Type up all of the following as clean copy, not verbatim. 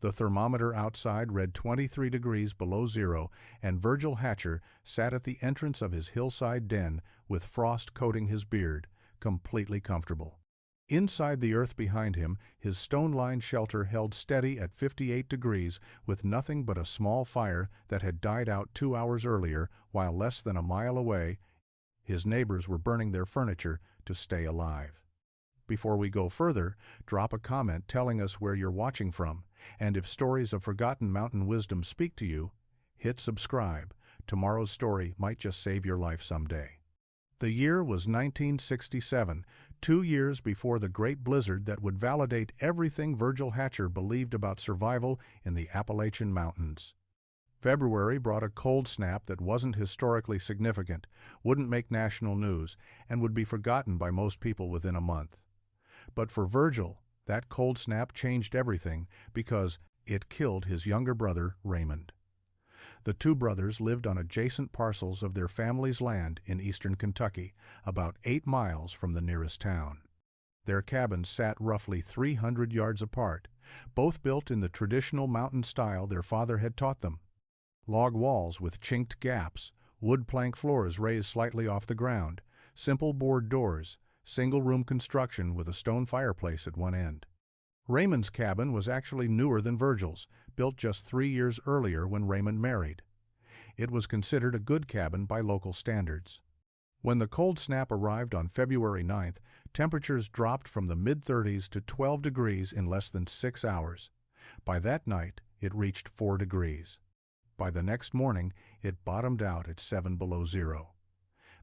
The thermometer outside read 23 degrees below zero, and Virgil Hatcher sat at the entrance of his hillside den with frost coating his beard, completely comfortable. Inside the earth behind him, his stone-lined shelter held steady at 58 degrees with nothing but a small fire that had died out 2 hours earlier, while less than a mile away, his neighbors were burning their furniture to stay alive. Before we go further, drop a comment telling us where you're watching from, and if stories of forgotten mountain wisdom speak to you, hit subscribe. Tomorrow's story might just save your life someday. The year was 1967, 2 years before the great blizzard that would validate everything Virgil Hatcher believed about survival in the Appalachian Mountains. February brought a cold snap that wasn't historically significant, wouldn't make national news, and would be forgotten by most people within a month. But for Virgil, that cold snap changed everything because it killed his younger brother, Raymond. The two brothers lived on adjacent parcels of their family's land in eastern Kentucky, about 8 miles from the nearest town. Their cabins sat roughly 300 yards apart, both built in the traditional mountain style their father had taught them. Log walls with chinked gaps, wood plank floors raised slightly off the ground, simple board doors, single-room construction with a stone fireplace at one end. Raymond's cabin was actually newer than Virgil's, built just 3 years earlier when Raymond married. It was considered a good cabin by local standards. When the cold snap arrived on February 9th, temperatures dropped from the mid-30s to 12 degrees in less than 6 hours. By that night, it reached 4 degrees. By the next morning, it bottomed out at 7 below zero.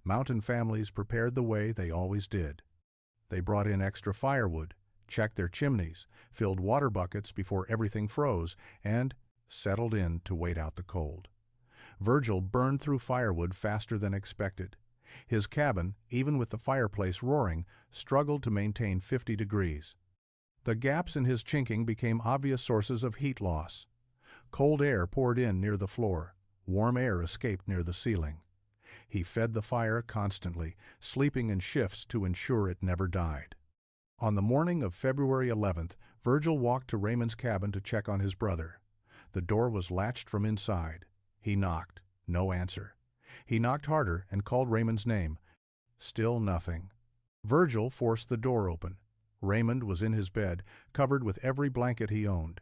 Mountain families prepared the way they always did. They brought in extra firewood, checked their chimneys, filled water buckets before everything froze, and settled in to wait out the cold. Virgil burned through firewood faster than expected. His cabin, even with the fireplace roaring, struggled to maintain 50 degrees. The gaps in his chinking became obvious sources of heat loss. Cold air poured in near the floor. Warm air escaped near the ceiling. He fed the fire constantly, sleeping in shifts to ensure it never died. On the morning of February 11th, Virgil walked to Raymond's cabin to check on his brother. The door was latched from inside. He knocked. No answer. He knocked harder and called Raymond's name. Still nothing. Virgil forced the door open. Raymond was in his bed, covered with every blanket he owned.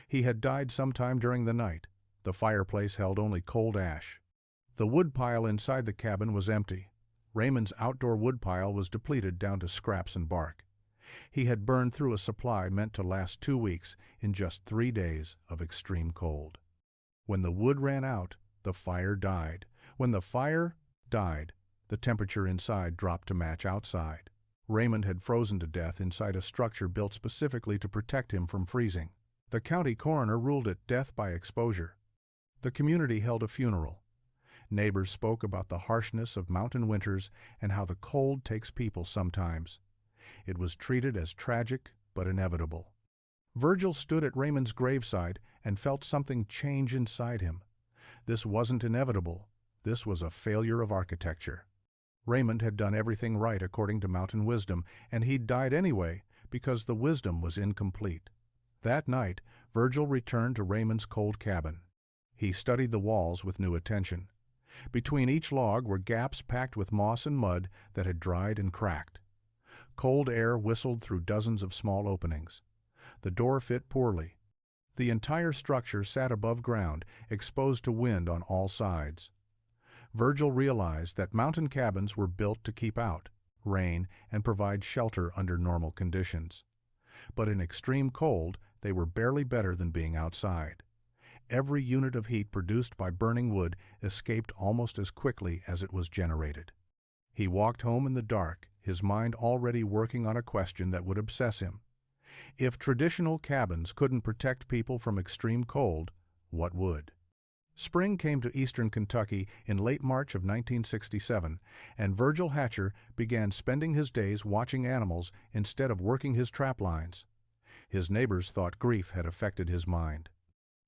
He had died sometime during the night. The fireplace held only cold ash. The woodpile inside the cabin was empty. Raymond's outdoor woodpile was depleted down to scraps and bark. He had burned through a supply meant to last 2 weeks in just 3 days of extreme cold. When the wood ran out, the fire died. When the fire died, the temperature inside dropped to match outside. Raymond had frozen to death inside a structure built specifically to protect him from freezing. The county coroner ruled it death by exposure. The community held a funeral. Neighbors spoke about the harshness of mountain winters and how the cold takes people sometimes. It was treated as tragic but inevitable. Virgil stood at Raymond's graveside and felt something change inside him. This wasn't inevitable. This was a failure of architecture. Raymond had done everything right according to mountain wisdom, and he'd died anyway because the wisdom was incomplete. That night, Virgil returned to Raymond's cold cabin. He studied the walls with new attention. Between each log were gaps packed with moss and mud that had dried and cracked. Cold air whistled through dozens of small openings. The door fit poorly. The entire structure sat above ground, exposed to wind on all sides. Virgil realized that mountain cabins were built to keep out rain and provide shelter under normal conditions. But in extreme cold, they were barely better than being outside. Every unit of heat produced by burning wood escaped almost as quickly as it was generated. He walked home in the dark, his mind already working on a question that would obsess him. If traditional cabins couldn't protect people from extreme cold, what would? Spring came to eastern Kentucky in late March of 1967, and Virgil Hatcher began spending his days watching animals instead of working his trap lines. His neighbors thought grief had affected his mind.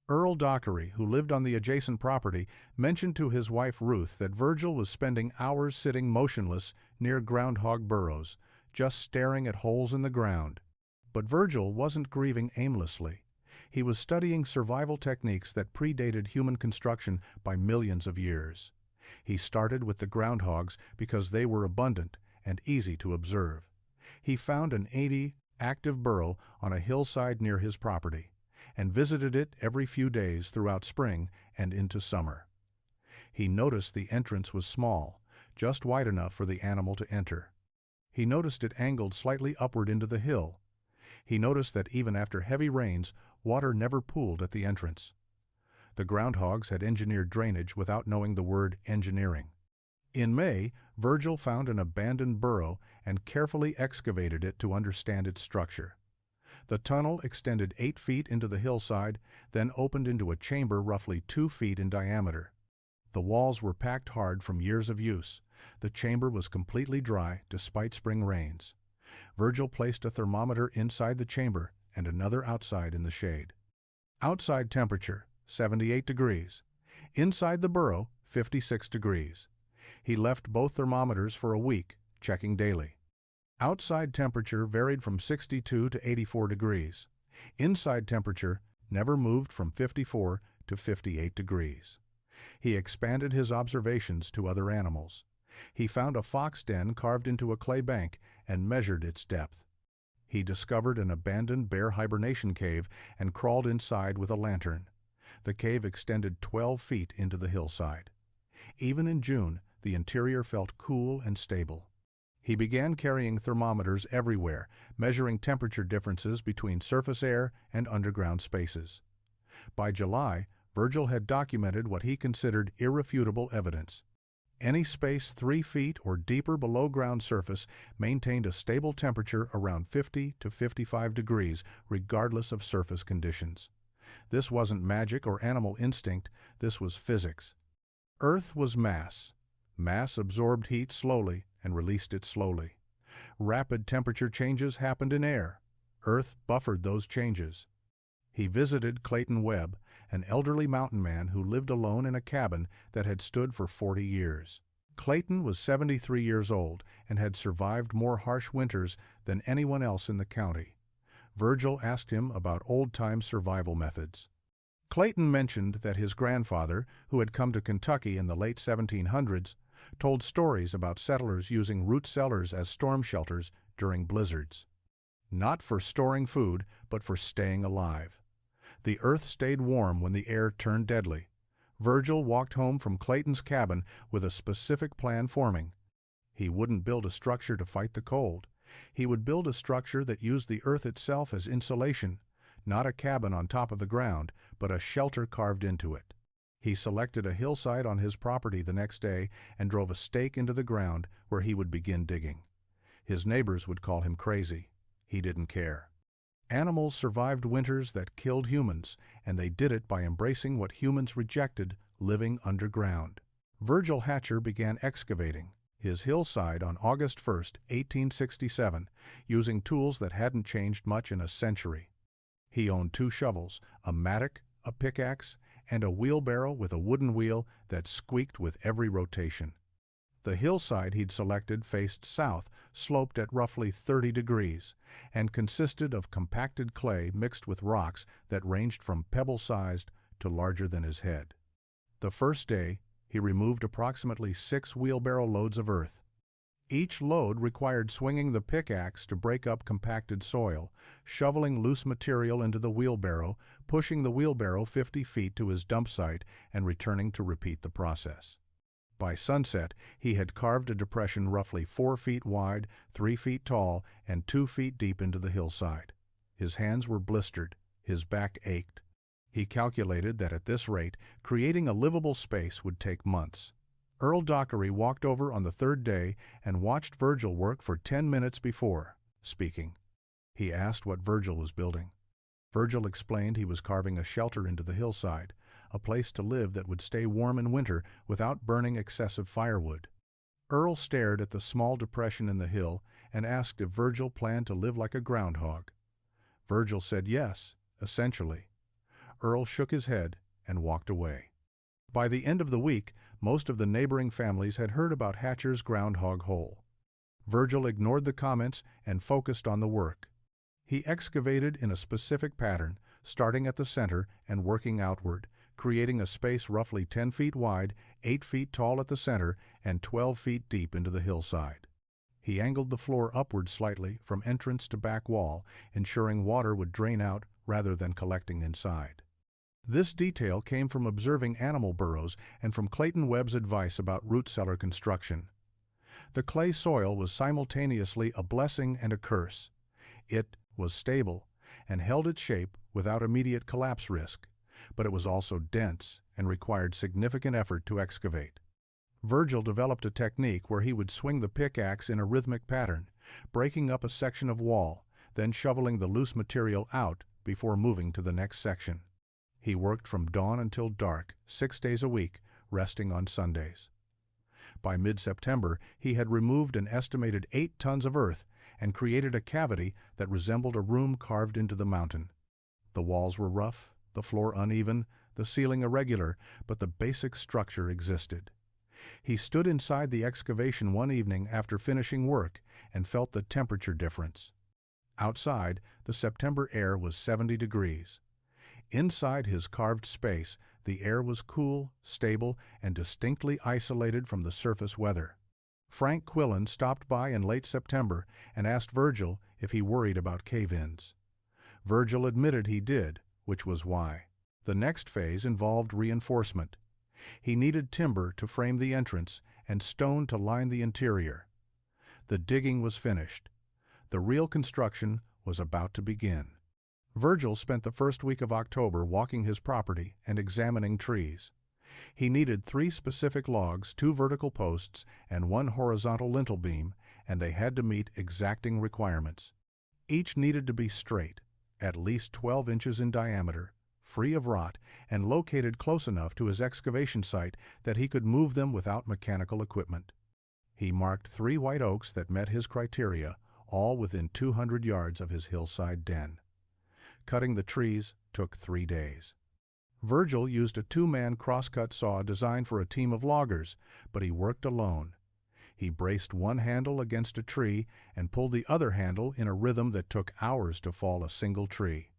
Earl Dockery, who lived on the adjacent property, mentioned to his wife Ruth that Virgil was spending hours sitting motionless near groundhog burrows, just staring at holes in the ground. But Virgil wasn't grieving aimlessly. He was studying survival techniques that predated human construction by millions of years. He started with the groundhogs because they were abundant and easy to observe. He found an 80 active burrow on a hillside near his property and visited it every few days throughout spring and into summer. He noticed the entrance was small, just wide enough for the animal to enter. He noticed it angled slightly upward into the hill. He noticed that even after heavy rains, water never pooled at the entrance. The groundhogs had engineered drainage without knowing the word engineering. In May, Virgil found an abandoned burrow and carefully excavated it to understand its structure. The tunnel extended 8 feet into the hillside, then opened into a chamber roughly 2 feet in diameter. The walls were packed hard from years of use. The chamber was completely dry despite spring rains. Virgil placed a thermometer inside the chamber and another outside in the shade. Outside temperature, 78 degrees. Inside the burrow, 56 degrees. He left both thermometers for a week, checking daily. Outside temperature varied from 62 to 84 degrees. Inside temperature never moved from 54 to 58 degrees. He expanded his observations to other animals. He found a fox den carved into a clay bank and measured its depth. He discovered an abandoned bear hibernation cave and crawled inside with a lantern. The cave extended 12 feet into the hillside. Even in June, the interior felt cool and stable. He began carrying thermometers everywhere, measuring temperature differences between surface air and underground spaces. By July, Virgil had documented what he considered irrefutable evidence. Any space 3 feet or deeper below ground surface maintained a stable temperature around 50 to 55 degrees, regardless of surface conditions. This wasn't magic or animal instinct, this was physics. Earth was mass. Mass absorbed heat slowly and released it slowly. Rapid temperature changes happened in air. Earth buffered those changes. He visited Clayton Webb, an elderly mountain man who lived alone in a cabin that had stood for 40 years. Clayton was 73 years old and had survived more harsh winters than anyone else in the county. Virgil asked him about old-time survival methods. Clayton mentioned that his grandfather, who had come to Kentucky in the late 1700s, told stories about settlers using root cellars as storm shelters during blizzards. Not for storing food, but for staying alive. The earth stayed warm when the air turned deadly. Virgil walked home from Clayton's cabin with a specific plan forming. He wouldn't build a structure to fight the cold. He would build a structure that used the earth itself as insulation, not a cabin on top of the ground, but a shelter carved into it. He selected a hillside on his property the next day and drove a stake into the ground where he would begin digging. His neighbors would call him crazy. He didn't care. Animals survived winters that killed humans, and they did it by embracing what humans rejected, living underground. Virgil Hatcher began excavating his hillside on August 1, 1867, using tools that hadn't changed much in a century. He owned 2 shovels, a mattock, a pickaxe, and a wheelbarrow with a wooden wheel that squeaked with every rotation. The hillside he'd selected faced south, sloped at roughly 30 degrees, and consisted of compacted clay mixed with rocks that ranged from pebble-sized to larger than his head. The first day, he removed approximately 6 wheelbarrow loads of earth. Each load required swinging the pickaxe to break up compacted soil, shoveling loose material into the wheelbarrow, pushing the wheelbarrow 50 feet to his dump site, and returning to repeat the process. By sunset, he had carved a depression roughly 4 feet wide, 3 feet tall, and 2 feet deep into the hillside. His hands were blistered. His back ached. He calculated that at this rate, creating a livable space would take months. Earl Dockery walked over on the 3rd day and watched Virgil work for 10 minutes before speaking. He asked what Virgil was building. Virgil explained he was carving a shelter into the hillside, a place to live that would stay warm in winter without burning excessive firewood. Earl stared at the small depression in the hill and asked if Virgil planned to live like a groundhog. Virgil said yes, essentially. Earl shook his head and walked away. By the end of the week, most of the neighboring families had heard about Hatcher's groundhog hole. Virgil ignored the comments and focused on the work. He excavated in a specific pattern, starting at the center and working outward, creating a space roughly 10 feet wide, 8 feet tall at the center, and 12 feet deep into the hillside. He angled the floor upward slightly from entrance to back wall, ensuring water would drain out rather than collecting inside. This detail came from observing animal burrows and from Clayton Webb's advice about root cellar construction. The clay soil was simultaneously a blessing and a curse. It was stable and held its shape without immediate collapse risk, but it was also dense and required significant effort to excavate. Virgil developed a technique where he would swing the pickaxe in a rhythmic pattern, breaking up a section of wall, then shoveling the loose material out before moving to the next section. He worked from dawn until dark, 6 days a week, resting on Sundays. By mid-September, he had removed an estimated 8 tons of earth and created a cavity that resembled a room carved into the mountain. The walls were rough, the floor uneven, the ceiling irregular, but the basic structure existed. He stood inside the excavation one evening after finishing work and felt the temperature difference. Outside, the September air was 70 degrees. Inside his carved space, the air was cool, stable, and distinctly isolated from the surface weather. Frank Quillen stopped by in late September and asked Virgil if he worried about cave-ins. Virgil admitted he did, which was why. The next phase involved reinforcement. He needed timber to frame the entrance and stone to line the interior. The digging was finished. The real construction was about to begin. Virgil spent the first week of October walking his property and examining trees. He needed 3 specific logs, 2 vertical posts, and 1 horizontal lintel beam, and they had to meet exacting requirements. Each needed to be straight, at least 12 inches in diameter, free of rot, and located close enough to his excavation site that he could move them without mechanical equipment. He marked 3 white oaks that met his criteria, all within 200 yards of his hillside den. Cutting the trees took 3 days. Virgil used a 2-man crosscut saw designed for a team of loggers, but he worked alone. He braced one handle against a tree and pulled the other handle in a rhythm that took hours to fall a single tree.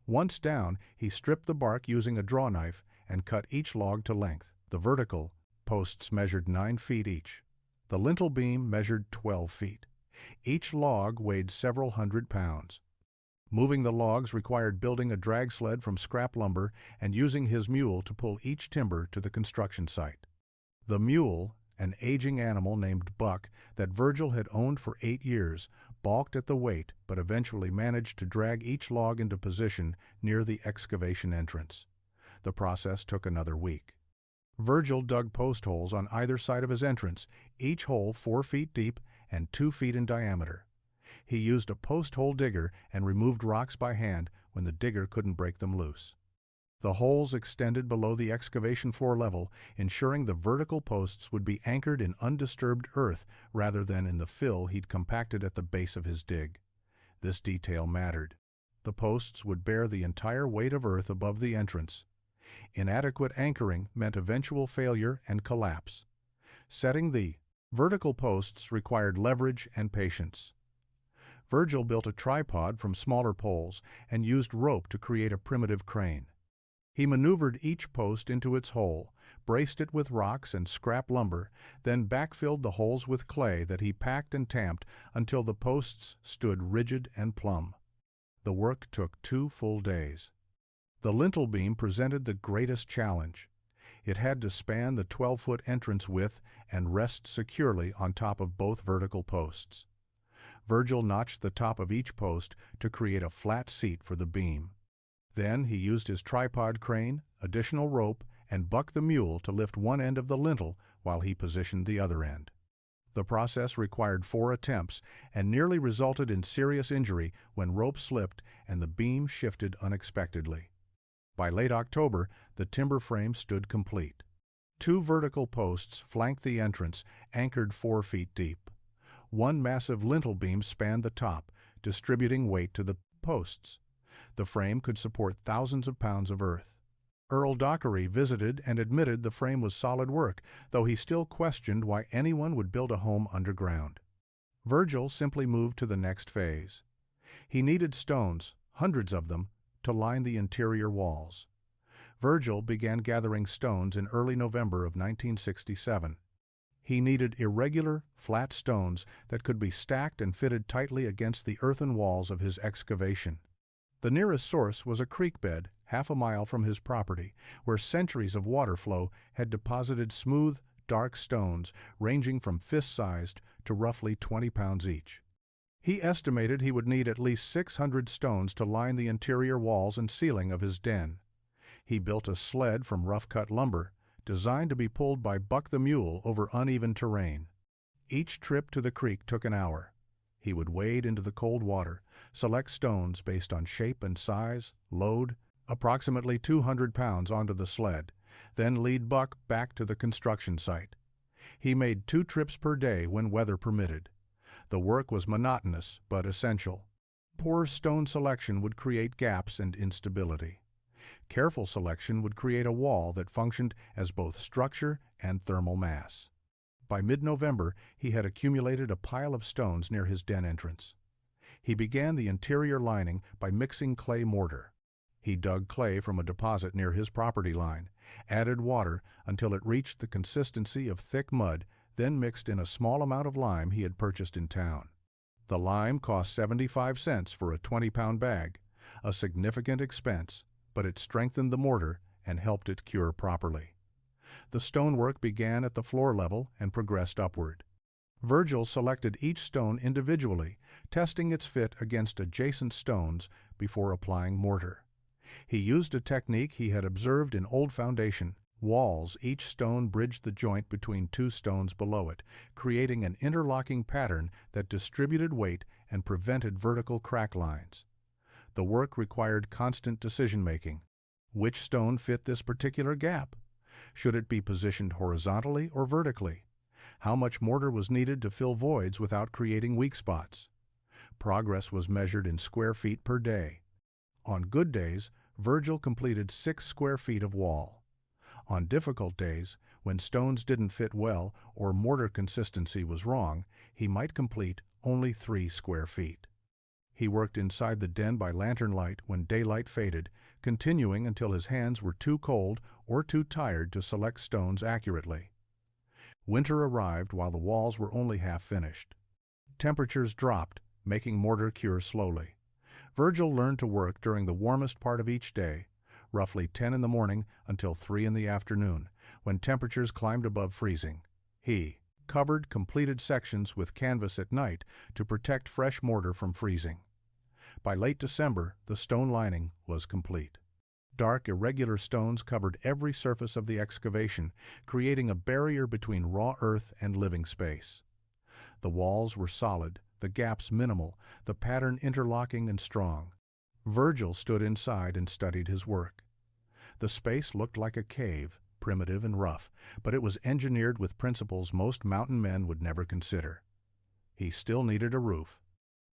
Once down, he stripped the bark using a draw knife and cut each log to length. The vertical posts measured 9 feet each. The lintel beam measured 12 feet. Each log weighed several hundred pounds. Moving the logs required building a drag sled from scrap lumber and using his mule to pull each timber to the construction site. The mule, an aging animal named Buck that Virgil had owned for 8 years, balked at the weight but eventually managed to drag each log into position near the excavation entrance. The process took another week. Virgil dug post holes on either side of his entrance, each hole 4 feet deep and 2 feet in diameter. He used a post hole digger and removed rocks by hand when the digger couldn't break them loose. The holes extended below the excavation floor level, ensuring the vertical posts would be anchored in undisturbed earth rather than in the fill he'd compacted at the base of his dig. This detail mattered. The posts would bear the entire weight of earth above the entrance. Inadequate anchoring meant eventual failure and collapse. Setting the vertical posts required leverage and patience. Virgil built a tripod from smaller poles and used rope to create a primitive crane. He maneuvered each post into its hole, braced it with rocks and scrap lumber, then backfilled the holes with clay that he packed and tamped until the posts stood rigid and plumb. The work took 2 full days. The lintel beam presented the greatest challenge. It had to span the 12-foot entrance width and rest securely on top of both vertical posts. Virgil notched the top of each post to create a flat seat for the beam. Then he used his tripod crane, additional rope, and Buck the mule to lift one end of the lintel while he positioned the other end. The process required 4 attempts and nearly resulted in serious injury when rope slipped and the beam shifted unexpectedly. By late October, the timber frame stood complete. 2 vertical posts flanked the entrance, anchored 4 feet deep. 1 massive lintel beam spanned the top, distributing weight to the posts. The frame could support thousands of pounds of earth. Earl Dockery visited and admitted the frame was solid work, though he still questioned why anyone would build a home underground. Virgil simply moved to the next phase. He needed stones, hundreds of them, to line the interior walls. Virgil began gathering stones in early November of 1967. He needed irregular, flat stones that could be stacked and fitted tightly against the earthen walls of his excavation. The nearest source was a creek bed half a mile from his property, where centuries of water flow had deposited smooth, dark stones ranging from fist-sized to roughly 20 pounds each. He estimated he would need at least 600 stones to line the interior walls and ceiling of his den. He built a sled from rough-cut lumber, designed to be pulled by Buck the mule over uneven terrain. Each trip to the creek took an hour. He would wade into the cold water, select stones based on shape and size, load approximately 200 pounds onto the sled, then lead Buck back to the construction site. He made 2 trips per day when weather permitted. The work was monotonous but essential. Poor stone selection would create gaps and instability. Careful selection would create a wall that functioned as both structure and thermal mass. By mid-November, he had accumulated a pile of stones near his den entrance. He began the interior lining by mixing clay mortar. He dug clay from a deposit near his property line, added water until it reached the consistency of thick mud, then mixed in a small amount of lime he had purchased in town. The lime cost 75 cents for a 20-pound bag, a significant expense, but it strengthened the mortar and helped it cure properly. The stonework began at the floor level and progressed upward. Virgil selected each stone individually, testing its fit against adjacent stones before applying mortar. He used a technique he had observed in old foundation walls. Each stone bridged the joint between 2 stones below it, creating an interlocking pattern that distributed weight and prevented vertical crack lines. The work required constant decision-making. Which stone fit this particular gap? Should it be positioned horizontally or vertically? How much mortar was needed to fill voids without creating weak spots? Progress was measured in square feet per day. On good days, Virgil completed 6 square feet of wall. On difficult days, when stones didn't fit well or mortar consistency was wrong, he might complete only 3 square feet. He worked inside the den by lantern light when daylight faded, continuing until his hands were too cold or too tired to select stones accurately. Winter arrived while the walls were only half finished. Temperatures dropped, making mortar cure slowly. Virgil learned to work during the warmest part of each day, roughly 10 in the morning until 3 in the afternoon, when temperatures climbed above freezing. He covered completed sections with canvas at night to protect fresh mortar from freezing. By late December, the stone lining was complete. Dark, irregular stones covered every surface of the excavation, creating a barrier between raw earth and living space. The walls were solid, the gaps minimal, the pattern interlocking and strong. Virgil stood inside and studied his work. The space looked like a cave, primitive and rough, but it was engineered with principles most mountain men would never consider. He still needed a roof.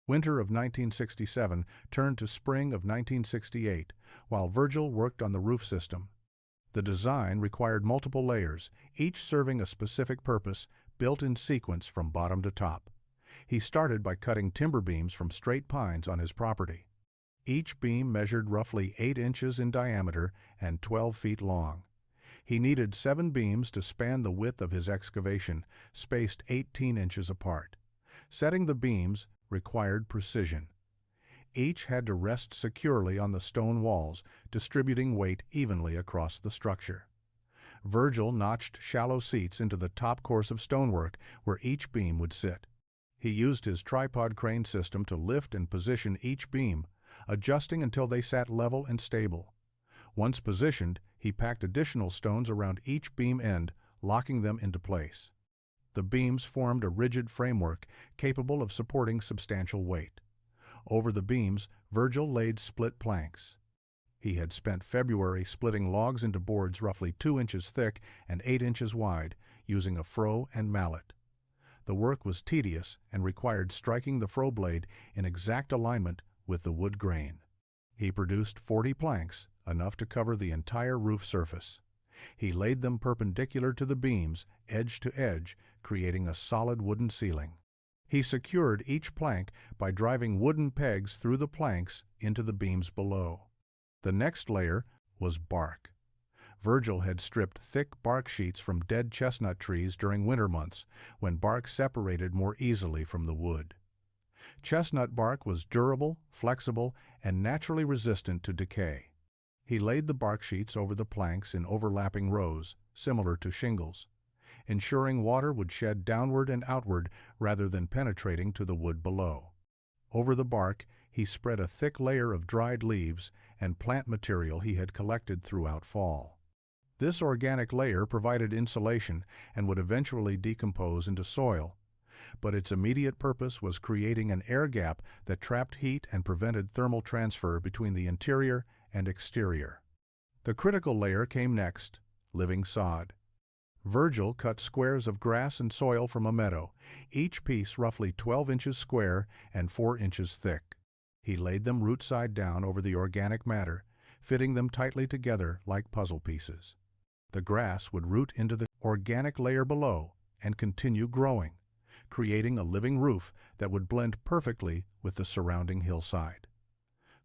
Winter of 1967 turned to spring of 1968, while Virgil worked on the roof system. The design required multiple layers, each serving a specific purpose, built in sequence from bottom to top. He started by cutting timber beams from straight pines on his property. Each beam measured roughly 8 inches in diameter and 12 feet long. He needed 7 beams to span the width of his excavation, spaced 18 inches apart. Setting the beams required precision. Each had to rest securely on the stone walls, distributing weight evenly across the structure. Virgil notched shallow seats into the top course of stonework where each beam would sit. He used his tripod crane system to lift and position each beam, adjusting until they sat level and stable. Once positioned, he packed additional stones around each beam end, locking them into place. The beams formed a rigid framework capable of supporting substantial weight. Over the beams, Virgil laid split planks. He had spent February splitting logs into boards roughly 2 inches thick and 8 inches wide, using a froe and mallet. The work was tedious and required striking the froe blade in exact alignment with the wood grain. He produced 40 planks, enough to cover the entire roof surface. He laid them perpendicular to the beams, edge to edge, creating a solid wooden ceiling. He secured each plank by driving wooden pegs through the planks into the beams below. The next layer was bark. Virgil had stripped thick bark sheets from dead chestnut trees during winter months, when bark separated more easily from the wood. Chestnut bark was durable, flexible, and naturally resistant to decay. He laid the bark sheets over the planks in overlapping rows, similar to shingles, ensuring water would shed downward and outward rather than penetrating to the wood below. Over the bark, he spread a thick layer of dried leaves and plant material he had collected throughout fall. This organic layer provided insulation and would eventually decompose into soil, but its immediate purpose was creating an air gap that trapped heat and prevented thermal transfer between the interior and exterior. The critical layer came next, living sod. Virgil cut squares of grass and soil from a meadow, each piece roughly 12 inches square and 4 inches thick. He laid them root side down over the organic matter, fitting them tightly together like puzzle pieces. The grass would root into the organic layer below and continue growing, creating a living roof that would blend perfectly with the surrounding hillside.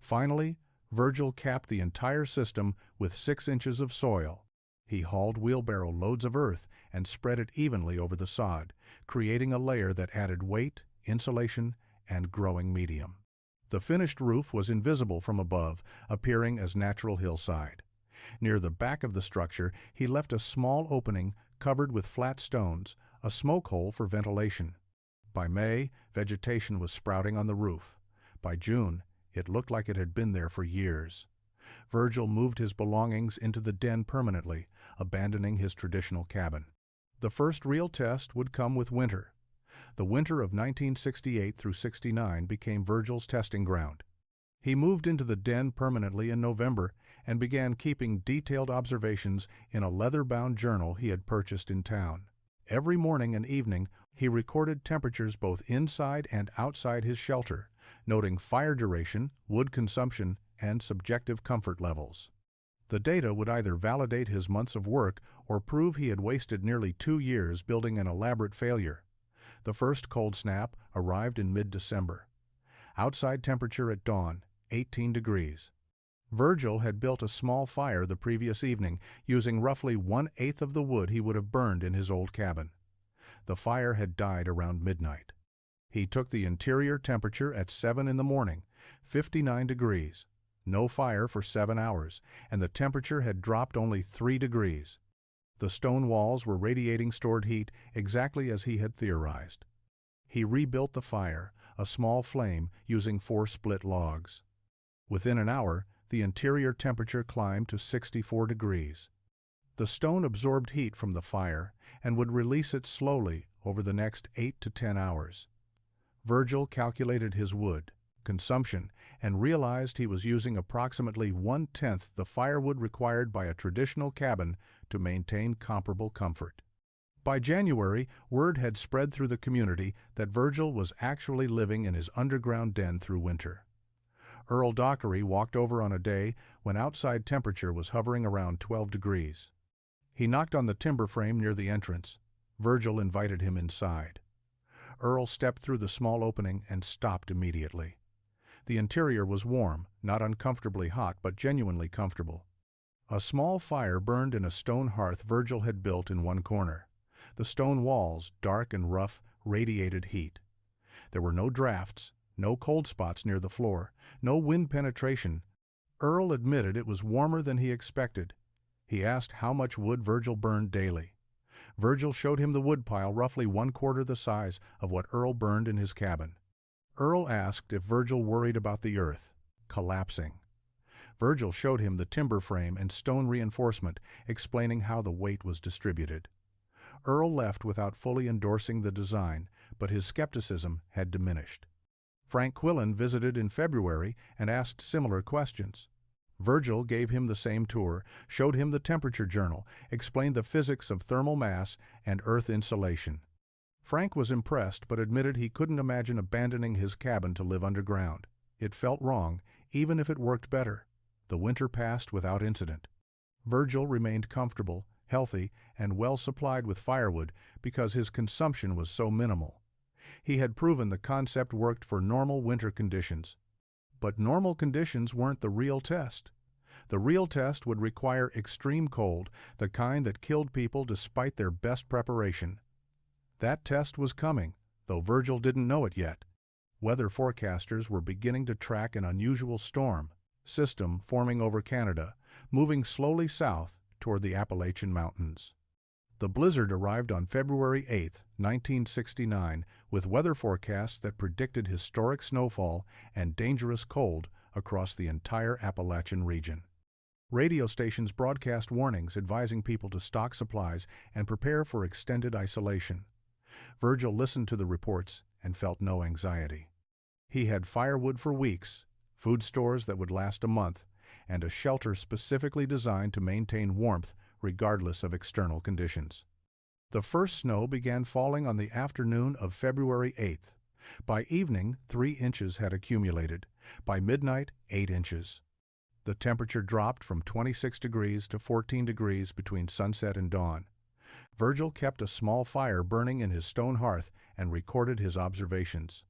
Finally, Virgil capped the entire system with 6 inches of soil. He hauled wheelbarrow loads of earth and spread it evenly over the sod, creating a layer that added weight, insulation, and growing medium. The finished roof was invisible from above, appearing as natural hillside. Near the back of the structure, he left a small opening covered with flat stones, a smoke hole for ventilation. By May, vegetation was sprouting on the roof. By June, it looked like it had been there for years. Virgil moved his belongings into the den permanently, abandoning his traditional cabin. The first real test would come with winter. The winter of 1968 through 69 became Virgil's testing ground. He moved into the den permanently in November and began keeping detailed observations in a leather-bound journal he had purchased in town. Every morning and evening, he recorded temperatures both inside and outside his shelter, noting fire duration, wood consumption, and subjective comfort levels. The data would either validate his months of work or prove he had wasted nearly 2 years building an elaborate failure. The first cold snap arrived in mid-December. Outside temperature at dawn, 18 degrees. Virgil had built a small fire the previous evening, using roughly 1/8 of the wood he would have burned in his old cabin. The fire had died around midnight. He took the interior temperature at 7 in the morning, 59 degrees. No fire for 7 hours, and the temperature had dropped only 3 degrees. The stone walls were radiating stored heat exactly as he had theorized. He rebuilt the fire, a small flame, using 4 split logs. Within an hour, the interior temperature climbed to 64 degrees. The stone absorbed heat from the fire and would release it slowly over the next 8 to 10 hours. Virgil calculated his wood consumption and realized he was using approximately 1/10 the firewood required by a traditional cabin to maintain comparable comfort. By January, word had spread through the community that Virgil was actually living in his underground den through winter. Earl Dockery walked over on a day when outside temperature was hovering around 12 degrees. He knocked on the timber frame near the entrance. Virgil invited him inside. Earl stepped through the small opening and stopped immediately. The interior was warm, not uncomfortably hot, but genuinely comfortable. A small fire burned in a stone hearth Virgil had built in one corner. The stone walls, dark and rough, radiated heat. There were no drafts, no cold spots near the floor, no wind penetration. Earl admitted it was warmer than he expected. He asked how much wood Virgil burned daily. Virgil showed him the woodpile roughly 1/4 the size of what Earl burned in his cabin. Earl asked if Virgil worried about the earth collapsing. Virgil showed him the timber frame and stone reinforcement, explaining how the weight was distributed. Earl left without fully endorsing the design, but his skepticism had diminished. Frank Quillen visited in February and asked similar questions. Virgil gave him the same tour, showed him the temperature journal, explained the physics of thermal mass and earth insulation. Frank was impressed but admitted he couldn't imagine abandoning his cabin to live underground. It felt wrong, even if it worked better. The winter passed without incident. Virgil remained comfortable, healthy, and well supplied with firewood because his consumption was so minimal. He had proven the concept worked for normal winter conditions. But normal conditions weren't the real test. The real test would require extreme cold, the kind that killed people despite their best preparation. That test was coming, though Virgil didn't know it yet. Weather forecasters were beginning to track an unusual storm system forming over Canada, moving slowly south toward the Appalachian Mountains. The blizzard arrived on February 8, 1969, with weather forecasts that predicted historic snowfall and dangerous cold across the entire Appalachian region. Radio stations broadcast warnings advising people to stock supplies and prepare for extended isolation. Virgil listened to the reports and felt no anxiety. He had firewood for weeks, food stores that would last a month, and a shelter specifically designed to maintain warmth regardless of external conditions. The first snow began falling on the afternoon of February 8th. By evening, 3 inches had accumulated. By midnight, 8 inches. The temperature dropped from 26 degrees to 14 degrees between sunset and dawn. Virgil kept a small fire burning in his stone hearth and recorded his observations.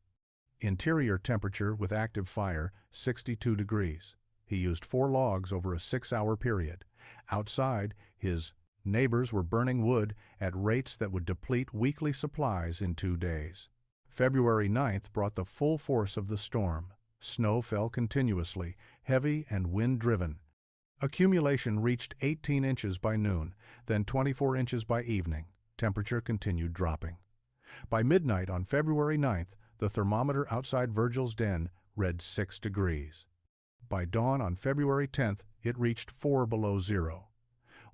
Interior temperature with active fire, 62 degrees. He used 4 logs over a 6-hour period. Outside, his neighbors were burning wood at rates that would deplete weekly supplies in 2 days. February 9th brought the full force of the storm. Snow fell continuously, heavy and wind-driven. Accumulation reached 18 inches by noon, then 24 inches by evening. Temperature continued dropping. By midnight on February 9th, the thermometer outside Virgil's den read 6 degrees. By dawn on February 10th, it reached 4 below zero.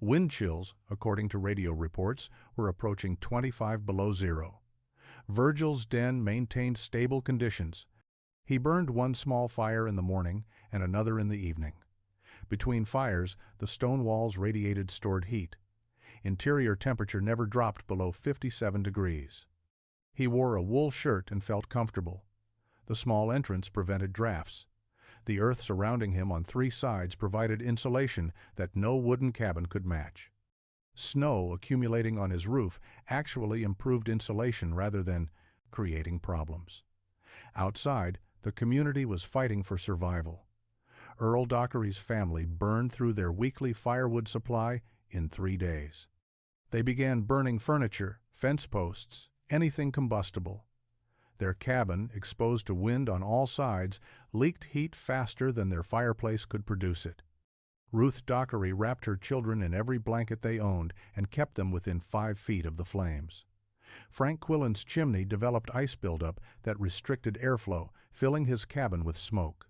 Wind chills, according to radio reports, were approaching 25 below zero. Virgil's den maintained stable conditions. He burned 1 small fire in the morning and another in the evening. Between fires, the stone walls radiated stored heat. Interior temperature never dropped below 57 degrees. He wore a wool shirt and felt comfortable. The small entrance prevented drafts. The earth surrounding him on 3 sides provided insulation that no wooden cabin could match. Snow accumulating on his roof actually improved insulation rather than creating problems. Outside, the community was fighting for survival. Earl Dockery's family burned through their weekly firewood supply in 3 days. They began burning furniture, fence posts, anything combustible. Their cabin, exposed to wind on all sides, leaked heat faster than their fireplace could produce it. Ruth Dockery wrapped her children in every blanket they owned and kept them within 5 feet of the flames. Frank Quillen's chimney developed ice buildup that restricted airflow, filling his cabin with smoke.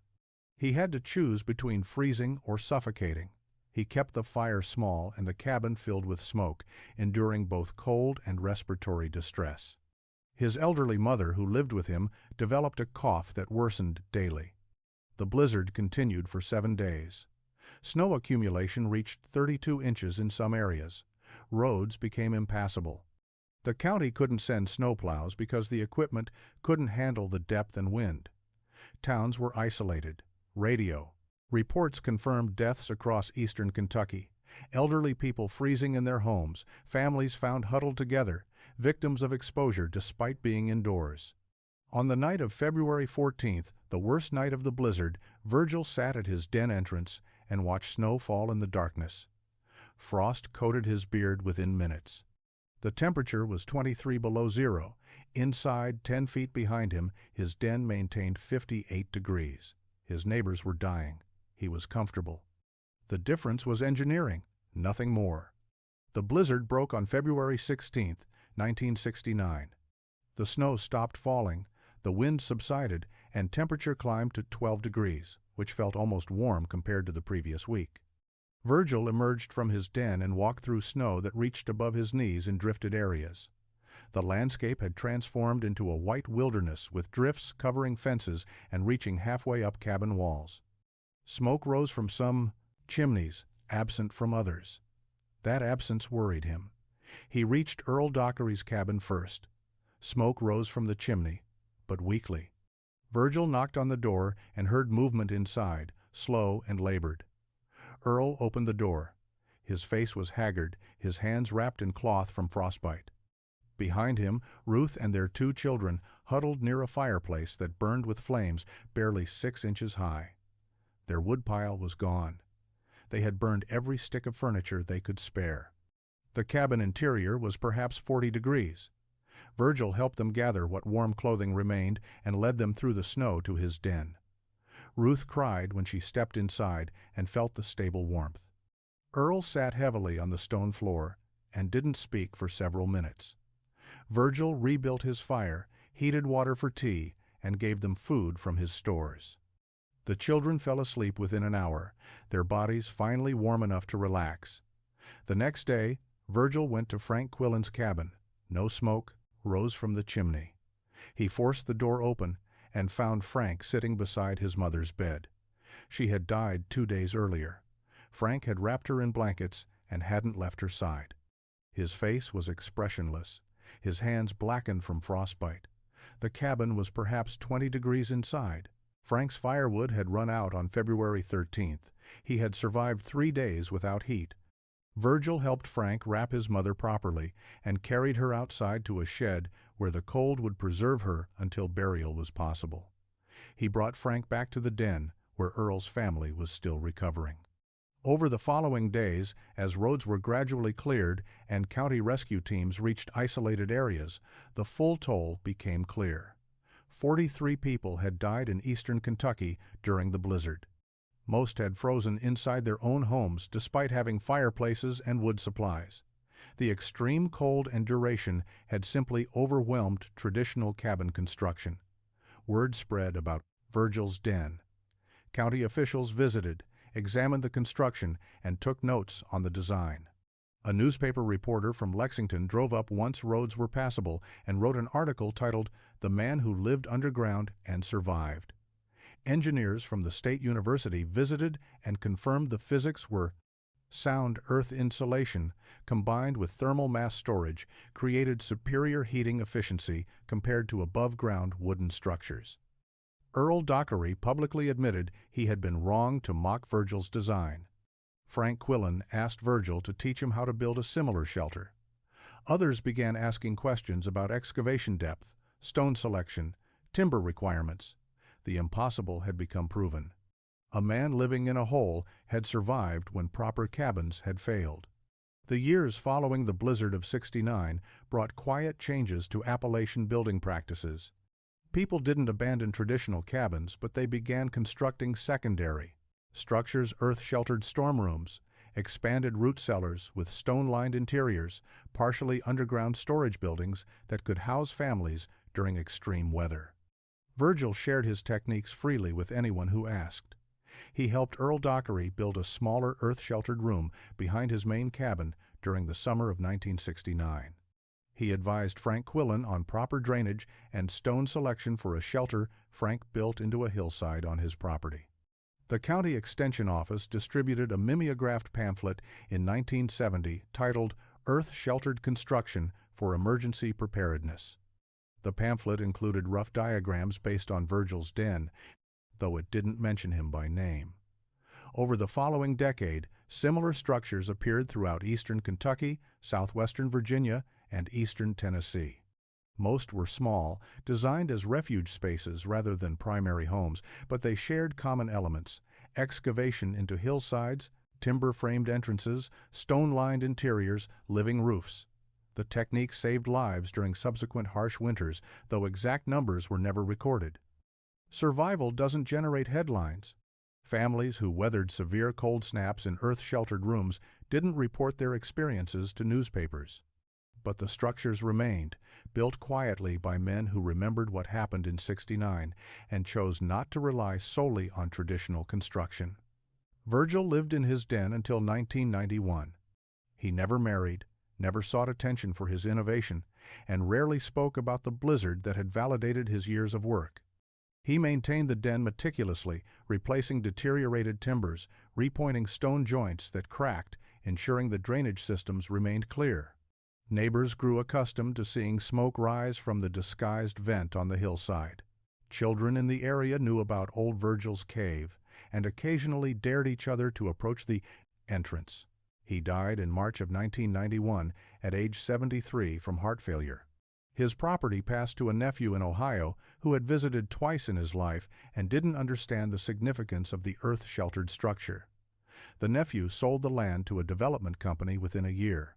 He had to choose between freezing or suffocating. He kept the fire small and the cabin filled with smoke, enduring both cold and respiratory distress. His elderly mother, who lived with him, developed a cough that worsened daily. The blizzard continued for 7 days. Snow accumulation reached 32 inches in some areas. Roads became impassable. The county couldn't send snowplows because the equipment couldn't handle the depth and wind. Towns were isolated. Radio reports confirmed deaths across eastern Kentucky. Elderly people freezing in their homes, families found huddled together, victims of exposure despite being indoors. On the night of February 14th, the worst night of the blizzard, Virgil sat at his den entrance and watched snow fall in the darkness. Frost coated his beard within minutes. The temperature was 23 below zero. Inside, 10 feet behind him, his den maintained 58 degrees. His neighbors were dying. He was comfortable. The difference was engineering, nothing more. The blizzard broke on February 16, 1969. The snow stopped falling, the wind subsided, and temperature climbed to 12 degrees, which felt almost warm compared to the previous week. Virgil emerged from his den and walked through snow that reached above his knees in drifted areas. The landscape had transformed into a white wilderness with drifts covering fences and reaching halfway up cabin walls. Smoke rose from some chimneys, absent from others. That absence worried him. He reached Earl Dockery's cabin first. Smoke rose from the chimney, but weakly. Virgil knocked on the door and heard movement inside, slow and labored. Earl opened the door. His face was haggard, his hands wrapped in cloth from frostbite. Behind him, Ruth and their 2 children huddled near a fireplace that burned with flames barely 6 inches high. Their woodpile was gone. They had burned every stick of furniture they could spare. The cabin interior was perhaps 40 degrees. Virgil helped them gather what warm clothing remained and led them through the snow to his den. Ruth cried when she stepped inside and felt the stable warmth. Earl sat heavily on the stone floor and didn't speak for several minutes. Virgil rebuilt his fire, heated water for tea, and gave them food from his stores. The children fell asleep within an hour, their bodies finally warm enough to relax. The next day, Virgil went to Frank Quillen's cabin. No smoke rose from the chimney. He forced the door open and found Frank sitting beside his mother's bed. She had died 2 days earlier. Frank had wrapped her in blankets and hadn't left her side. His face was expressionless, his hands blackened from frostbite. The cabin was perhaps 20 degrees inside. Frank's firewood had run out on February 13th. He had survived 3 days without heat. Virgil helped Frank wrap his mother properly and carried her outside to a shed where the cold would preserve her until burial was possible. He brought Frank back to the den where Earl's family was still recovering. Over the following days, as roads were gradually cleared and county rescue teams reached isolated areas, the full toll became clear. 43 people had died in eastern Kentucky during the blizzard. Most had frozen inside their own homes despite having fireplaces and wood supplies. The extreme cold and duration had simply overwhelmed traditional cabin construction. Word spread about Virgil's den. County officials visited, examined the construction, and took notes on the design. A newspaper reporter from Lexington drove up once roads were passable and wrote an article titled "The Man Who Lived Underground and Survived." Engineers from the State University visited and confirmed the physics were sound earth insulation combined with thermal mass storage created superior heating efficiency compared to above-ground wooden structures. Earl Dockery publicly admitted he had been wrong to mock Virgil's design. Frank Quillen asked Virgil to teach him how to build a similar shelter. Others began asking questions about excavation depth, stone selection, timber requirements. The impossible had become proven. A man living in a hole had survived when proper cabins had failed. The years following the blizzard of '69 brought quiet changes to Appalachian building practices. People didn't abandon traditional cabins, but they began constructing secondary structures, earth-sheltered storm rooms, expanded root cellars with stone-lined interiors, partially underground storage buildings that could house families during extreme weather. Virgil shared his techniques freely with anyone who asked. He helped Earl Dockery build a smaller earth-sheltered room behind his main cabin during the summer of 1969. He advised Frank Quillen on proper drainage and stone selection for a shelter Frank built into a hillside on his property. The county extension office distributed a mimeographed pamphlet in 1970 titled "Earth-Sheltered Construction for Emergency Preparedness." The pamphlet included rough diagrams based on Virgil's den, though it didn't mention him by name. Over the following decade, similar structures appeared throughout eastern Kentucky, southwestern Virginia, and eastern Tennessee. Most were small, designed as refuge spaces rather than primary homes, but they shared common elements: excavation into hillsides, timber-framed entrances, stone-lined interiors, living roofs. The technique saved lives during subsequent harsh winters, though exact numbers were never recorded. Survival doesn't generate headlines. Families who weathered severe cold snaps in earth-sheltered rooms didn't report their experiences to newspapers. But the structures remained, built quietly by men who remembered what happened in '69 and chose not to rely solely on traditional construction. Virgil lived in his den until 1991. He never married, never sought attention for his innovation, and rarely spoke about the blizzard that had validated his years of work. He maintained the den meticulously, replacing deteriorated timbers, repointing stone joints that cracked, ensuring the drainage systems remained clear. Neighbors grew accustomed to seeing smoke rise from the disguised vent on the hillside. Children in the area knew about old Virgil's cave and occasionally dared each other to approach the entrance. He died in March of 1991 at age 73 from heart failure. His property passed to a nephew in Ohio who had visited twice in his life and didn't understand the significance of the earth-sheltered structure. The nephew sold the land to a development company within a year.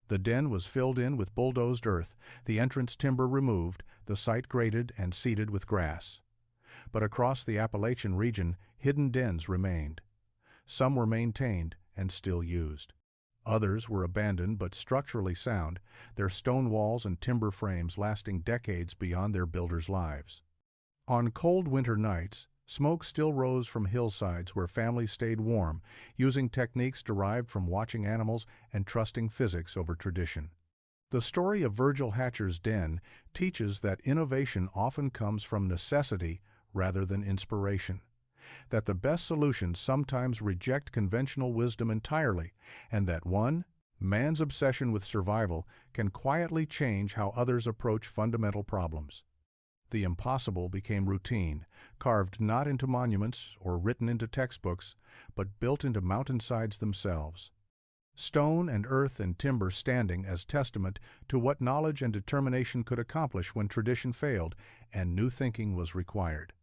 The den was filled in with bulldozed earth, the entrance timber removed, the site graded and seeded with grass. But across the Appalachian region, hidden dens remained. Some were maintained and still used. Others were abandoned but structurally sound, their stone walls and timber frames lasting decades beyond their builders' lives. On cold winter nights, smoke still rose from hillsides where families stayed warm, using techniques derived from watching animals and trusting physics over tradition. The story of Virgil Hatcher's den teaches that innovation often comes from necessity rather than inspiration, that the best solutions sometimes reject conventional wisdom entirely, and that man's obsession with survival can quietly change how others approach fundamental problems. The impossible became routine, carved not into monuments or written into textbooks, but built into mountainsides themselves. Stone and earth and timber standing as testament to what knowledge and determination could accomplish when tradition failed and new thinking was required.